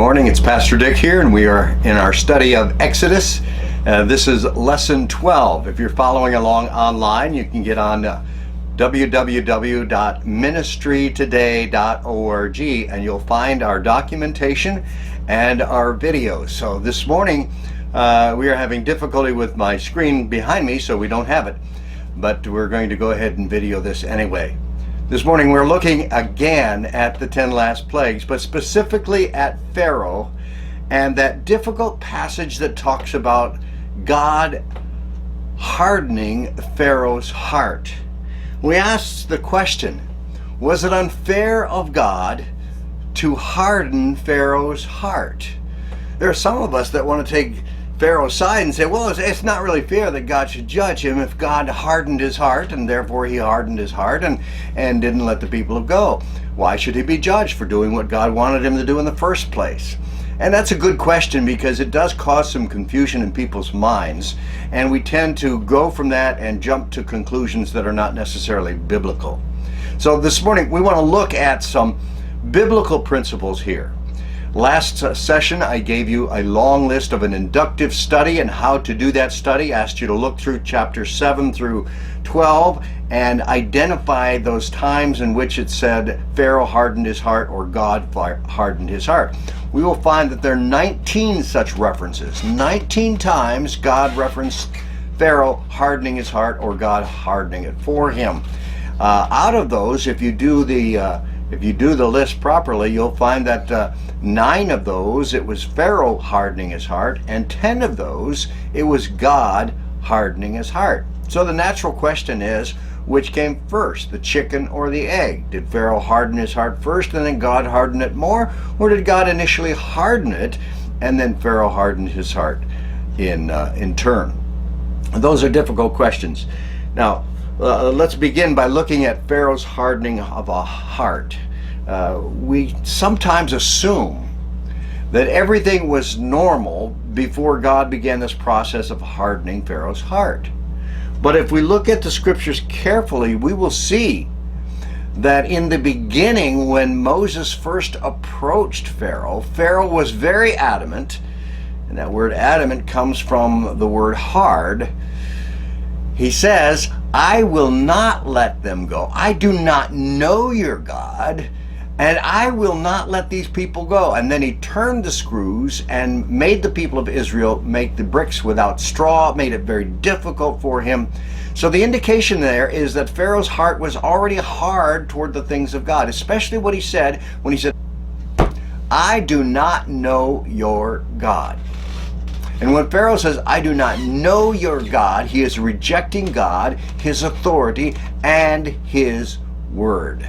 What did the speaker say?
morning, it's Pastor Dick here, and we are in our study of Exodus. This is lesson 12. If you're following along online, you can get on www.ministrytoday.org and you'll find our documentation and our videos. So this morning, we are having difficulty with my screen behind me, so we don't have it. But we're going to go ahead and video this anyway. This morning we're looking again at the 10 last plagues, but specifically at Pharaoh and that difficult passage that talks about God hardening Pharaoh's heart. We asked the question, was it unfair of God to harden Pharaoh's heart? There are some of us that want to take Pharaoh's side and say, well, it's not really fair that God should judge him if God hardened his heart, and therefore he hardened his heart and didn't let the people go. Why should he be judged for doing what God wanted him to do in the first place? And that's a good question, because it does cause some confusion in people's minds, and we tend to go from that and jump to conclusions that are not necessarily biblical. So this morning we want to look at some biblical principles here. Last session, I gave you a long list of an inductive study and how to do that study. I asked you to look through chapter 7 through 12 and identify those times in which it said Pharaoh hardened his heart or God hardened his heart. We will find that there are 19 such references. 19 times God referenced Pharaoh hardening his heart or God hardening it for him. Out of those, if you do the list properly, you'll find that 9 of those, it was Pharaoh hardening his heart, and 10 of those, it was God hardening his heart. So the natural question is, which came first, the chicken or the egg? Did Pharaoh harden his heart first and then God harden it more? Or did God initially harden it and then Pharaoh hardened his heart in turn? Those are difficult questions. Now, let's begin by looking at Pharaoh's hardening of a heart. We sometimes assume that everything was normal before God began this process of hardening Pharaoh's heart. But if we look at the scriptures carefully, we will see that in the beginning, when Moses first approached Pharaoh, Pharaoh was very adamant, and that word adamant comes from the word hard. He says, I will not let them go. I do not know your God, and I will not let these people go. And then he turned the screws and made the people of Israel make the bricks without straw, made it very difficult for him. So the indication there is that Pharaoh's heart was already hard toward the things of God, especially what he said when he said, I do not know your God. And when Pharaoh says, I do not know your God, he is rejecting God, his authority, and his word.